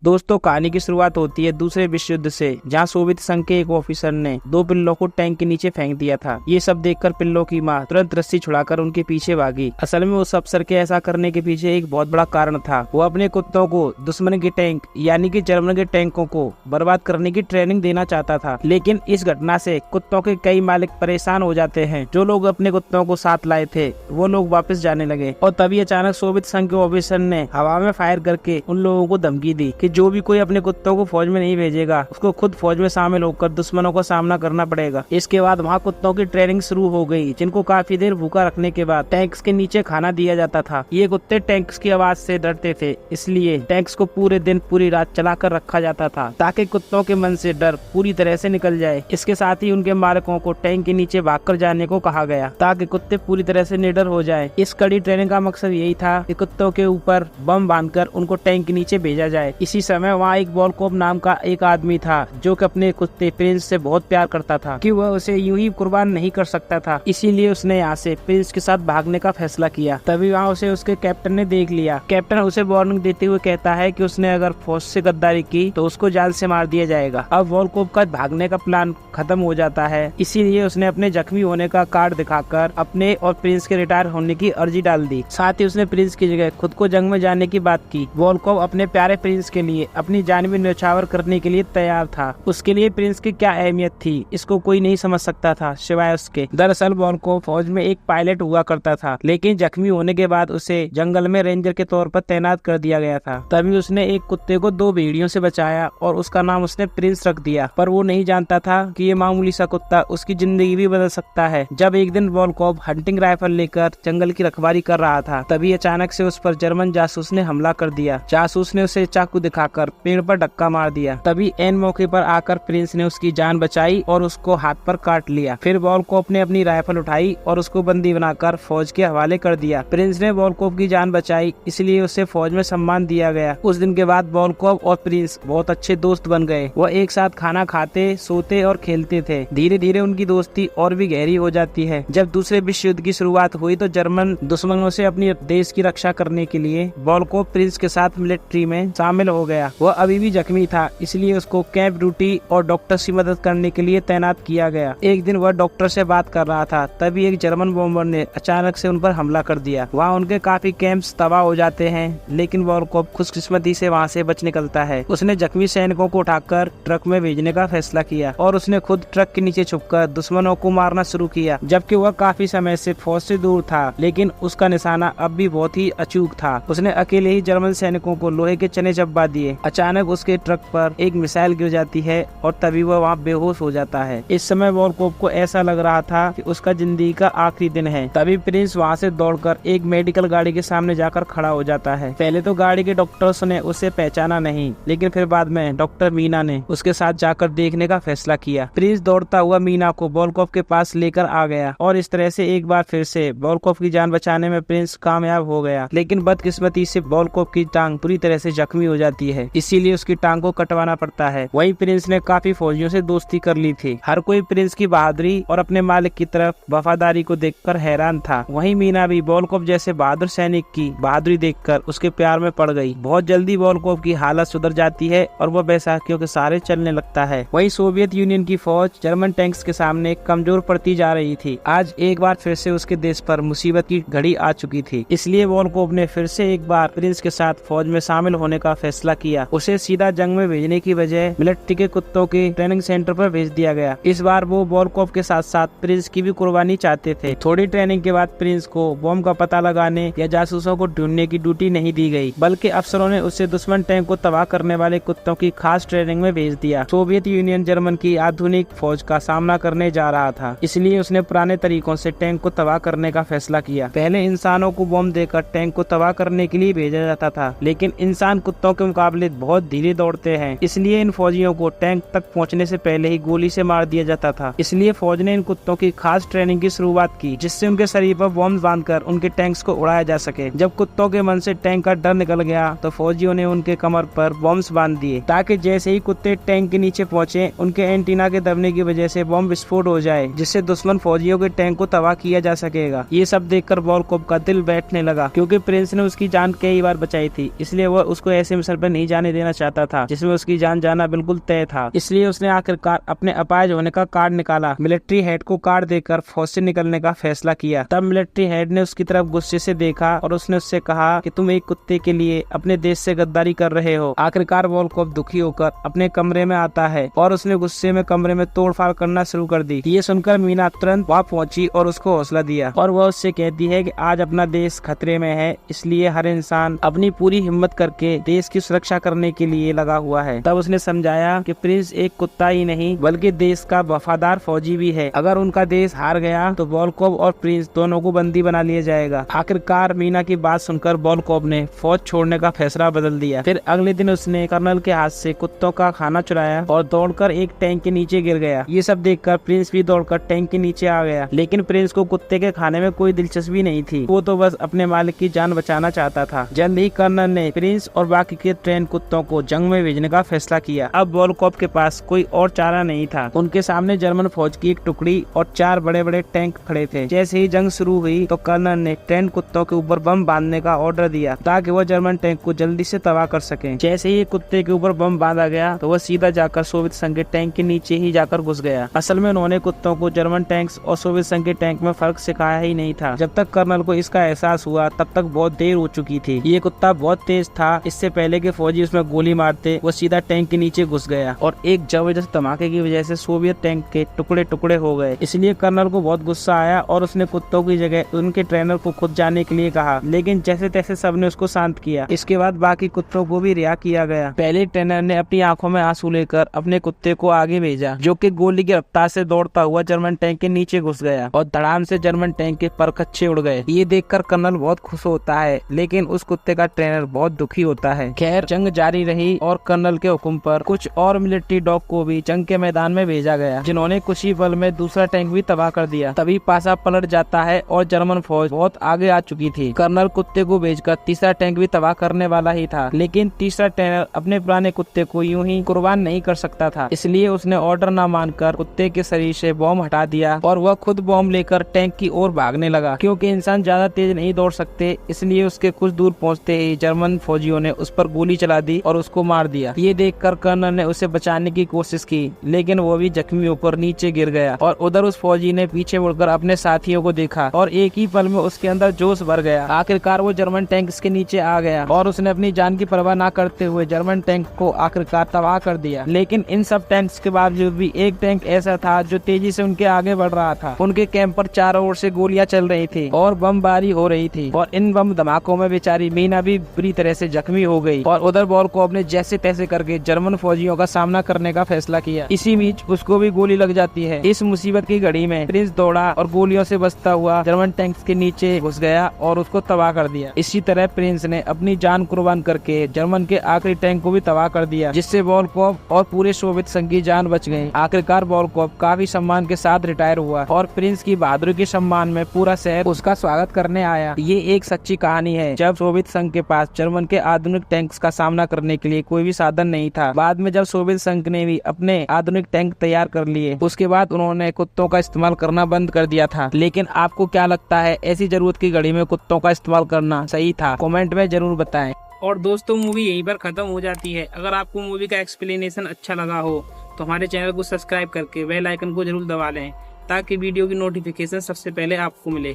दोस्तों, कहानी की शुरुआत होती है दूसरे विश्व युद्ध से, जहां सोवियत संघ के एक ऑफिसर ने 2 पिल्लों को टैंक के नीचे फेंक दिया था। ये सब देखकर पिल्लों की मां तुरंत रस्सी छुड़ाकर उनके पीछे भागी। असल में उस अफसर के ऐसा करने के पीछे एक बहुत बड़ा कारण था। वो अपने कुत्तों को दुश्मन के टैंक यानी कि जर्मन के टैंकों को बर्बाद करने की ट्रेनिंग देना चाहता था। लेकिन इस घटना से कुत्तों के कई मालिक परेशान हो जाते हैं। जो लोग अपने कुत्तों को साथ लाए थे वो लोग वापस जाने लगे और तभी अचानक सोवियत संघ के ऑफिसर ने हवा में फायर करके उन लोगों को धमकी दी कि जो भी कोई अपने कुत्तों को फौज में नहीं भेजेगा उसको खुद फौज में शामिल होकर दुश्मनों का सामना करना पड़ेगा। इसके बाद वहाँ कुत्तों की ट्रेनिंग शुरू हो गई, जिनको काफी देर भूखा रखने के बाद टैंक्स के नीचे खाना दिया जाता था। ये कुत्ते टैंक्स की आवाज से डरते थे, इसलिए टैंक्स को पूरे दिन पूरी रात चलाकर रखा जाता था ताकि कुत्तों के मन से डर पूरी तरह से निकल जाए। इसके साथ ही उनके मालिकों को टैंक के नीचे भागकर जाने को कहा गया ताकि कुत्ते पूरी तरह से निडर हो जाए। इस कड़ी ट्रेनिंग का मकसद यही था कि कुत्तों के ऊपर बम बांधकर उनको टैंक के नीचे भेजा जाए। इसी समय वहाँ एक वोल्कोव नाम का एक आदमी था जो कि अपने कुत्ते प्रिंस से बहुत प्यार करता था कि वह उसे यूं ही कुर्बान नहीं कर सकता था। इसीलिए उसने यहाँ से प्रिंस के साथ भागने का फैसला किया। तभी वहाँ उसे उसके कैप्टन ने देख लिया। कैप्टन उसे वार्निंग देते हुए कहता है कि उसने अगर फौज से गद्दारी की तो उसको जान से मार दिया जाएगा। अब वोल्कोव का भागने का प्लान खत्म हो जाता है। इसीलिए उसने अपने जख्मी होने का कार्ड दिखाकर अपने और प्रिंस के रिटायर होने की अर्जी डाल दी। साथ ही उसने प्रिंस की जगह खुद को जंग में जाने की बात की। वोल्कोव अपने प्यारे प्रिंस के लिए अपनी जान भी न्यौछावर करने के लिए तैयार था। उसके लिए प्रिंस की क्या अहमियत थी इसको कोई नहीं समझ सकता था सिवाय उसके। दरअसल वोल्कोव फौज में एक पायलट हुआ करता था, लेकिन जख्मी होने के बाद उसे जंगल में रेंजर के तौर पर तैनात कर दिया गया था। तभी उसने एक कुत्ते को 2 भेड़ियों से बचाया और उसका नाम उसने प्रिंस रख दिया। पर वो नहीं जानता था कि ये मामूली सा कुत्ता उसकी जिंदगी भी बदल सकता है। जब एक दिन वोल्कोव हंटिंग राइफल लेकर जंगल की रखवाली कर रहा था, तभी अचानक से उस पर जर्मन जासूस ने हमला कर दिया। जासूस ने उसे चाकू दिखाकर पेड़ पर धक्का मार दिया। तभी एन मौके पर आकर प्रिंस ने उसकी जान बचाई और उसको हाथ पर काट लिया। फिर वोल्कोव ने अपनी राइफल उठाई और उसको बंदी बनाकर फौज के हवाले कर दिया। प्रिंस ने वोल्कोव की जान बचाई, इसलिए उसे फौज में सम्मान दिया गया। उस दिन के बाद वोल्कोव और प्रिंस बहुत अच्छे दोस्त बन गए। वह एक साथ खाना खाते, सोते और खेलते थे। धीरे धीरे उनकी दोस्ती और भी गहरी हो जाती है। जब दूसरे विश्व युद्ध की शुरुआत हुई तो जर्मन दुश्मनों से अपनी देश की रक्षा करने के लिए वोल्कोव प्रिंस के साथ मिलिट्री में शामिल हो गया। वह अभी भी जख्मी था, इसलिए उसको कैंप ड्यूटी और डॉक्टर की मदद करने के लिए तैनात किया गया। एक दिन वह डॉक्टर से बात कर रहा था, तभी एक जर्मन बॉम्बर ने अचानक से उन पर हमला कर दिया। वहाँ उनके काफी कैंप्स तबाह हो जाते हैं, लेकिन वोल्कोव खुशकिस्मती से वहाँ से बच निकलता है। उसने जख्मी सैनिकों को उठाकर ट्रक में भेजने का फैसला किया और उसने खुद ट्रक के नीचे छुपकर दुश्मनों को मारना शुरू किया। जबकि वह काफी समय से फौज से दूर था, लेकिन उसका निशाना अब भी बहुत ही अचूक था। उसने अकेले ही जर्मन सैनिकों को लोहे के चने चबा दिए। अचानक उसके ट्रक पर एक मिसाइल गिर जाती है और तभी वह वहाँ बेहोश हो जाता है। इस समय वोल्कोव को ऐसा लग रहा था कि उसका जिंदगी का आखिरी दिन है। तभी प्रिंस वहाँ से दौड़कर एक मेडिकल गाड़ी के सामने जाकर खड़ा हो जाता है। पहले तो गाड़ी के डॉक्टर्स ने उसे पहचाना नहीं, लेकिन फिर बाद में डॉक्टर मीना ने उसके साथ जाकर देखने का फैसला किया। प्रिंस दौड़ता हुआ मीना को वोल्कोव के पास लेकर आ गया और इस तरह से एक बार फिर से वोल्कोव की जान बचाने में प्रिंस कामयाब हो गया। लेकिन बदकिस्मती से वोल्कोव की टांग पूरी तरह से जख्मी हो जाती है, इसीलिए उसकी टांग को कटवाना पड़ता है। वहीं प्रिंस ने काफी फौजियों से दोस्ती कर ली थी। हर कोई प्रिंस की बहादुरी और अपने मालिक की तरफ वफादारी को देखकर हैरान था। वहीं मीना भी वोल्कोव जैसे बहादुर सैनिक की बहादुरी देखकर उसके प्यार में पड़ गई। बहुत जल्दी वोल्कोव की हालत सुधर जाती है और वह बैसाखियों के सहारे चलने लगता है। वहीं सोवियत यूनियन की फौज जर्मन टैंक्स के सामने कमजोर पड़ती जा रही थी। आज एक बार फिर से उसके देश पर मुसीबत की घड़ी आ चुकी थी, इसलिए वोल्कोव ने फिर से एक बार प्रिंस के साथ फौज में शामिल होने का फैसला किया। उसे सीधा जंग में भेजने की बजाय मिलिट्री के कुत्तों के ट्रेनिंग सेंटर पर भेज दिया गया। इस बार वो वोल्कोव के साथ साथ प्रिंस की भी कुर्बानी चाहते थे। थोड़ी ट्रेनिंग के बाद प्रिंस को बम का पता लगाने या जासूसों को ढूंढने की ड्यूटी नहीं दी गई, बल्कि अफसरों ने उसे दुश्मन टैंक को तबाह करने वाले कुत्तों की खास ट्रेनिंग में भेज दिया। सोवियत यूनियन जर्मन की आधुनिक फौज का सामना करने जा रहा था, इसलिए उसने पुराने तरीकों से टैंक को तबाह करने का फैसला किया। पहले इंसानों को बम देकर टैंक को तबाह करने के लिए भेजा जाता था, लेकिन इंसान कुत्तों के मुकाबले बहुत धीरे दौड़ते हैं, इसलिए इन फौजियों को टैंक तक पहुंचने से पहले ही गोली से मार दिया जाता था। इसलिए फौज ने इन कुत्तों की खास ट्रेनिंग की शुरुआत की, जिससे उनके शरीर पर बम बांधकर उनके टैंक्स को उड़ाया जा सके। जब कुत्तों के मन से टैंक का डर निकल गया तो फौजियों ने उनके कमर पर बम्स बांध दिए, ताकि जैसे ही कुत्ते टैंक के नीचे पहुंचे उनके एंटीना के दबने की वजह से बम विस्फोट हो जाए, जिससे दुश्मन फौजियों के टैंक को तबाह किया जा सकेगा। ये सब देखकर वोल्कोव का दिल बैठने लगा, क्योंकि प्रिंस ने उसकी जान कई बार बचाई थी, इसलिए वह उसको ऐसे मिशन पर नहीं जाने देना चाहता था, जिसमें उसकी जान जाना बिल्कुल तय था। इसलिए उसने आखिरकार अपने अपाहिज होने का कार्ड निकाला, मिलिट्री हेड को कार्ड देकर फौज से निकलने का फैसला किया। तब मिलिट्री हेड ने उसकी तरफ गुस्से से देखा और उसने उससे कहा कि तुम एक कुत्ते के लिए अपने देश से गद्दारी कर रहे हो। आखिरकार वोल्कोव दुखी होकर अपने कमरे में आता है और उसने गुस्से में कमरे में तोड़फाड़ करना शुरू कर दी। ये सुनकर मीना तुरंत वहाँ पहुंची और उसको हौसला दिया और वह उससे कहती है कि आज अपना देश खतरे में है, इसलिए हर इंसान अपनी पूरी हिम्मत करके देश की सुरक्षा करने के लिए लगा हुआ है। तब उसने समझाया कि प्रिंस एक कुत्ता ही नहीं बल्कि देश का वफादार फौजी भी है। अगर उनका देश हार गया तो वोल्कोव और प्रिंस दोनों को बंदी बना लिया जाएगा। आखिरकार मीना की बात सुनकर वोल्कोव ने फौज छोड़ने का फैसला बदल दिया। फिर अगले दिन उसने कर्नल के हाथ से कुत्तों का खाना चुराया और दौड़कर एक टैंक के नीचे गिर गया। ये सब देखकर प्रिंस भी दौड़कर टैंक के नीचे आ गया, लेकिन प्रिंस को कुत्ते के खाने में कोई दिलचस्पी नहीं थी। वो तो बस अपने मालिक की जान बचाना चाहता था। जल्द ही कर्नल ने प्रिंस और बाकी के ट्रेन कुत्तों को जंग में भेजने का फैसला किया। अब वोल्कोव के पास कोई और चारा नहीं था। उनके सामने जर्मन फौज की एक टुकड़ी और 4 बड़े-बड़े टैंक खड़े थे। जैसे ही जंग शुरू हुई तो कर्नल ने ट्रेन कुत्तों के ऊपर बम बांधने का ऑर्डर दिया ताकि वह जर्मन टैंक को जल्दी से तबाह कर सके। जैसे ही कुत्ते के ऊपर बम बांधा गया तो वह सीधा जाकर सोवियत संघ के टैंक के नीचे ही जाकर घुस गया। असल में उन्होंने कुत्तों को जर्मन टैंक्स और सोवियत संघ के टैंक में फर्क सिखाया ही नहीं था। जब तक कर्नल को इसका एहसास हुआ तब तक बहुत देर हो चुकी थी। ये कुत्ता बहुत तेज था। इससे पहले के फौजी उसमें गोली मारते वो सीधा टैंक के नीचे घुस गया और एक जबरदस्त धमाके की वजह से सोवियत टैंक के टुकड़े टुकड़े हो गए। इसलिए कर्नल को बहुत गुस्सा आया और उसने कुत्तों की जगह उनके ट्रेनर को खुद जाने के लिए कहा, लेकिन जैसे तैसे सबने उसको शांत किया। इसके बाद बाकी कुत्तों को भी रिहा किया गया। पहले ट्रेनर ने अपनी आंखों में आंसू लेकर अपने कुत्ते को आगे भेजा, जो कि गोली की रफ्तार से दौड़ता हुआ जर्मन टैंक के नीचे घुस गया और धड़ाम से जर्मन टैंक के परखच्चे उड़ गए। ये देखकर कर्नल बहुत खुश होता है, लेकिन उस कुत्ते का ट्रेनर बहुत दुखी होता है। खैर जंग जारी रही और कर्नल के हुक्म पर कुछ और मिलिट्री डॉग को भी जंग के मैदान में भेजा गया, जिन्होंने कुछ ही पल में दूसरा टैंक भी तबाह कर दिया। तभी पासा पलट जाता है और जर्मन फौज बहुत आगे आ चुकी थी। कर्नल कुत्ते को भेजकर तीसरा टैंक भी तबाह करने वाला ही था, लेकिन तीसरा ट्रेनर अपने पुराने कुत्ते को यूं ही कुर्बान नहीं कर सकता था। इसलिए उसने ऑर्डर न मानकर कुत्ते के शरीर से बॉम्ब हटा दिया और वह खुद बॉम्ब लेकर टैंक की ओर भागने लगा। क्योंकि इंसान ज्यादा तेज नहीं दौड़ सकते, इसलिए उसके कुछ दूर पहुंचते ही जर्मन फौजियों ने उस पर गोली चला दी और उसको मार दिया। ये देखकर कर्नल ने उसे बचाने की कोशिश की, लेकिन वो भी जख्मी होकर नीचे गिर गया और उधर उस फौजी ने पीछे मुड़कर अपने साथियों को देखा और एक ही पल में उसके अंदर जोश भर गया। आखिरकार वो जर्मन टैंक के नीचे आ गया और उसने अपनी जान की परवाह न करते हुए जर्मन टैंक को आखिरकार तबाह कर दिया। लेकिन इन सब टैंक्स के बावजूद भी एक टैंक ऐसा था जो तेजी से उनके आगे बढ़ रहा था। उनके कैंप पर चारों ओर से गोलियां चल रही थी और बमबारी हो रही थी और इन बम धमाकों में बेचारी मीना भी बुरी तरह से जख्मी हो गई। और उधर वोल्कोव ने जैसे तैसे करके जर्मन फौजियों का सामना करने का फैसला किया। इसी बीच उसको भी गोली लग जाती है। इस मुसीबत की घड़ी में प्रिंस दौड़ा और गोलियों से बचता हुआ जर्मन टैंक्स के नीचे घुस गया और उसको तबाह कर दिया। इसी तरह प्रिंस ने अपनी जान कुर्बान करके जर्मन के आखिरी टैंक को भी तबाह कर दिया, जिससे वोल्कोव और पूरे सोवियत संघ की जान बच गई। आखिरकार वोल्कोव काफी सम्मान के साथ रिटायर हुआ और प्रिंस की बहादुरी के सम्मान में पूरा शहर उसका स्वागत करने आया। ये एक सच्ची कहानी है जब सोवियत संघ के पास जर्मन के आधुनिक टैंक्स का सामना करने के लिए कोई भी साधन नहीं था। बाद में जब सोवियत संघ ने भी अपने आधुनिक टैंक तैयार कर लिए, उसके बाद उन्होंने कुत्तों का इस्तेमाल करना बंद कर दिया था। लेकिन आपको क्या लगता है, ऐसी जरूरत की घड़ी में कुत्तों का इस्तेमाल करना सही था? कमेंट में जरूर बताएं। और दोस्तों मूवी यहीं पर खत्म हो जाती है। अगर आपको मूवी का एक्सप्लेनेशन अच्छा लगा हो तो हमारे चैनल को सब्सक्राइब करके बेल आइकन को जरूर दबा लें ताकि वीडियो की नोटिफिकेशन सबसे पहले आपको मिले।